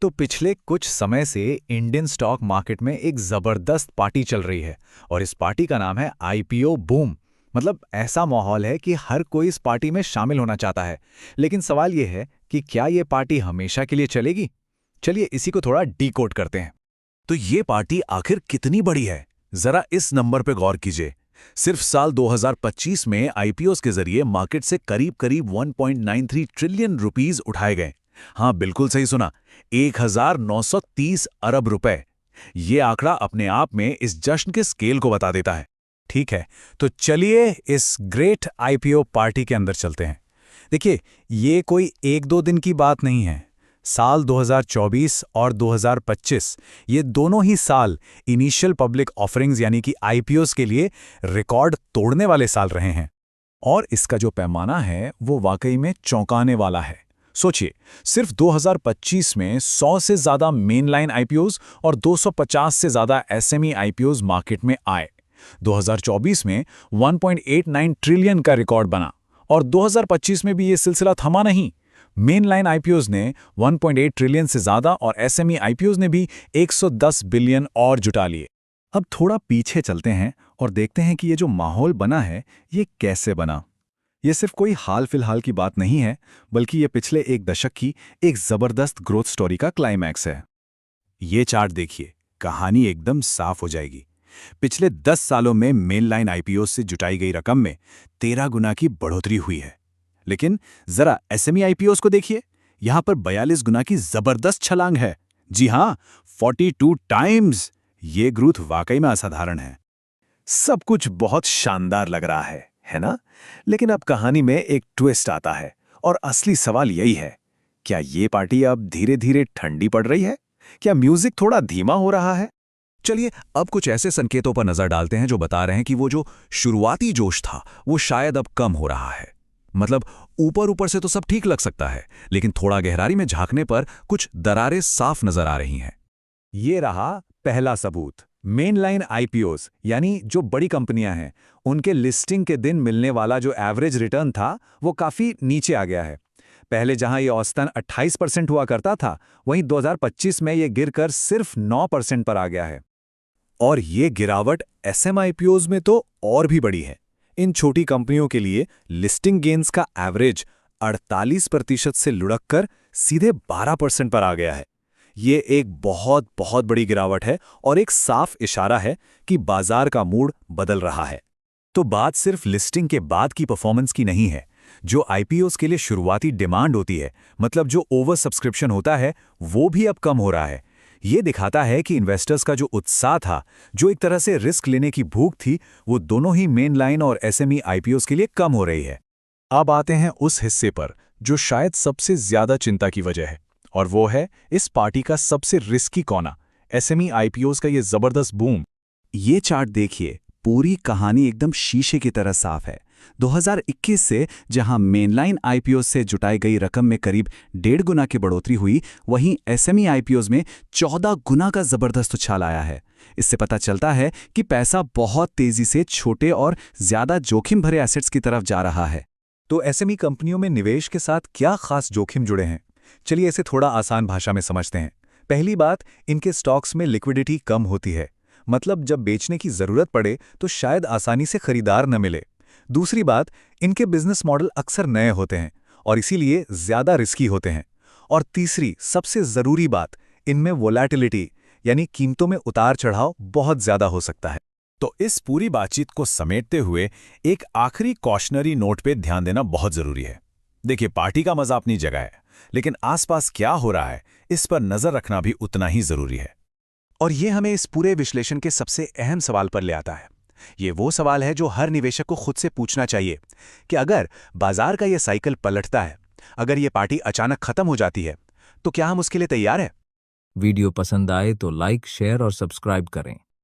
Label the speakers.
Speaker 1: तो पिछले कुछ समय से इंडियन स्टॉक मार्केट में एक जबरदस्त पार्टी चल रही है और इस पार्टी का नाम है आईपीओ बूम। मतलब ऐसा माहौल है कि हर कोई इस पार्टी में शामिल होना चाहता है। लेकिन सवाल यह है कि क्या ये पार्टी हमेशा के लिए चलेगी? चलिए इसी को थोड़ा डीकोड करते हैं।
Speaker 2: तो ये पार्टी आखिर कितनी बड़ी है, जरा इस नंबर पे गौर कीजिए। सिर्फ साल 2025 में आईपीओस के जरिए मार्केट से करीब करीब 1.93 ट्रिलियन रुपीस उठाए गए। हाँ, बिल्कुल सही सुना, 1930 अरब रुपए। ये आंकड़ा अपने आप में इस जश्न के स्केल को बता देता है।
Speaker 1: ठीक है, तो चलिए इस ग्रेट आईपीओ पार्टी के अंदर चलते हैं। देखिए, ये कोई एक दो दिन की बात नहीं है। साल 2024 और 2025 ये दोनों ही साल इनिशियल पब्लिक ऑफरिंग्स यानी कि आईपीओस के लिए रिकॉर्ड तोड़ने वाले साल रहे हैं। और इसका जो पैमाना है वो वाकई में चौंकाने वाला है। सोचिए, सिर्फ 2025 में 100 से ज़्यादा मेनलाइन आईपीओस और 250 से ज़्यादा एसएमई आईपीओस मार्केट में आए। 2024 में 1.89 ट्रिलियन का रिकॉर्ड बना और 2025 में भी ये सिलसिला थमा नहीं। मेनलाइन आईपीओस ने 1.8 ट्रिलियन से ज़्यादा और एसएमई आईपीओस ने भी 110 बिलियन और जुटा लिए। अब थोड़ा पीछे चलते हैं और देखते हैं कि ये जो माहौल बना है ये कैसे बना। ये सिर्फ कोई हाल फिलहाल की बात नहीं है, बल्कि ये पिछले एक दशक की एक जबरदस्त ग्रोथ स्टोरी का क्लाइमैक्स है। ये चार्ट देखिए, कहानी एकदम साफ हो जाएगी। पिछले 10 सालों में मेनलाइन आईपीओ से जुटाई गई रकम में 13 गुना की बढ़ोतरी हुई है। लेकिन जरा एसएमई आईपीओस को देखिए, यहां पर 42 गुना की जबरदस्त छलांग है। जी हां, 42 टाइम्स। ये ग्रोथ वाकई में असाधारण है। सब कुछ बहुत शानदार लग रहा है ना? लेकिन अब कहानी में एक ट्विस्ट आता है और असली सवाल यही है, क्या ये पार्टी अब धीरे धीरे ठंडी पड़ रही है? क्या म्यूजिक थोड़ा धीमा हो रहा है? चलिए अब कुछ ऐसे संकेतों पर नजर डालते हैं जो बता रहे हैं कि वो जो शुरुआती जोश था वो शायद अब कम हो रहा है। मतलब ऊपर ऊपर से तो सब ठीक लग सकता है, लेकिन थोड़ा गहराई में झांकने पर कुछ दरारें साफ नजर आ रही हैं। ये रहा पहला सबूत। मेनलाइन आईपीओस यानी जो बड़ी कंपनियां हैं, उनके लिस्टिंग के दिन मिलने वाला जो एवरेज रिटर्न था वो काफी नीचे आ गया है। पहले जहां ये औसतन 28% हुआ करता था, वहीं 2025 में ये गिरकर सिर्फ 9% पर आ गया है। और ये गिरावट एसएमआईपीओस में तो और भी बड़ी है। इन छोटी कंपनियों के लिए लिस्टिंग गेन्स का एवरेज 48% से लुढ़ककर सीधे 12% पर आ गया है। ये एक बहुत बहुत बड़ी गिरावट है और एक साफ इशारा है कि बाजार का मूड बदल रहा है। तो बात सिर्फ लिस्टिंग के बाद की परफॉर्मेंस की नहीं है। जो आईपीओस के लिए शुरुआती डिमांड होती है, मतलब जो ओवर सब्सक्रिप्शन होता है, वो भी अब कम हो रहा है। ये दिखाता है कि इन्वेस्टर्स का जो उत्साह था, जो एक तरह से रिस्क लेने की भूख थी, वो दोनों ही मेन लाइन और एसएमई आईपीओस के लिए कम हो रही है। अब आते हैं उस हिस्से पर जो शायद सबसे ज्यादा चिंता की वजह है, और वो है इस पार्टी का सबसे रिस्की कोना, एसएमई आईपीओस का ये जबरदस्त बूम। ये चार्ट देखिए, पूरी कहानी एकदम शीशे की तरह साफ है। 2021 से जहां मेनलाइन आईपीओ से जुटाई गई रकम में करीब 1.5 गुना की बढ़ोतरी हुई, वहीं एसएमई आईपीओ में 14 गुना का जबरदस्त उछाल आया है। इससे पता चलता है कि पैसा बहुत तेजी से छोटे और ज्यादा जोखिम भरे एसेट्स की तरफ जा रहा है। तो एसएमई कंपनियों में निवेश के साथ क्या खास जोखिम जुड़े हैं? चलिए इसे थोड़ा आसान भाषा में समझते हैं। पहली बात, इनके स्टॉक्स में लिक्विडिटी कम होती है। मतलब जब बेचने की जरूरत पड़े तो शायद आसानी से खरीदार न मिले। दूसरी बात, इनके बिजनेस मॉडल अक्सर नए होते हैं और इसीलिए ज्यादा रिस्की होते हैं। और तीसरी सबसे जरूरी बात, इनमें वोलैटिलिटी यानी कीमतों में उतार चढ़ाव बहुत ज्यादा हो सकता है। तो इस पूरी बातचीत को समेटते हुए एक आखिरी कॉशनरी नोट पे ध्यान देना बहुत जरूरी है। देखिए, पार्टी का मजा अपनी जगह है, लेकिन आसपास क्या हो रहा है इस पर नजर रखना भी उतना ही जरूरी है। और ये हमें इस पूरे विश्लेषण के सबसे अहम सवाल पर ले आता है। ये वो सवाल है जो हर निवेशक को खुद से पूछना चाहिए कि अगर बाजार का ये साइकिल पलटता है, अगर ये पार्टी अचानक खत्म हो जाती है, तो क्या हम उसके लिए तैयार हैं?
Speaker 3: वीडियो पसंद आए तो लाइक, शेयर और सब्सक्राइब करें।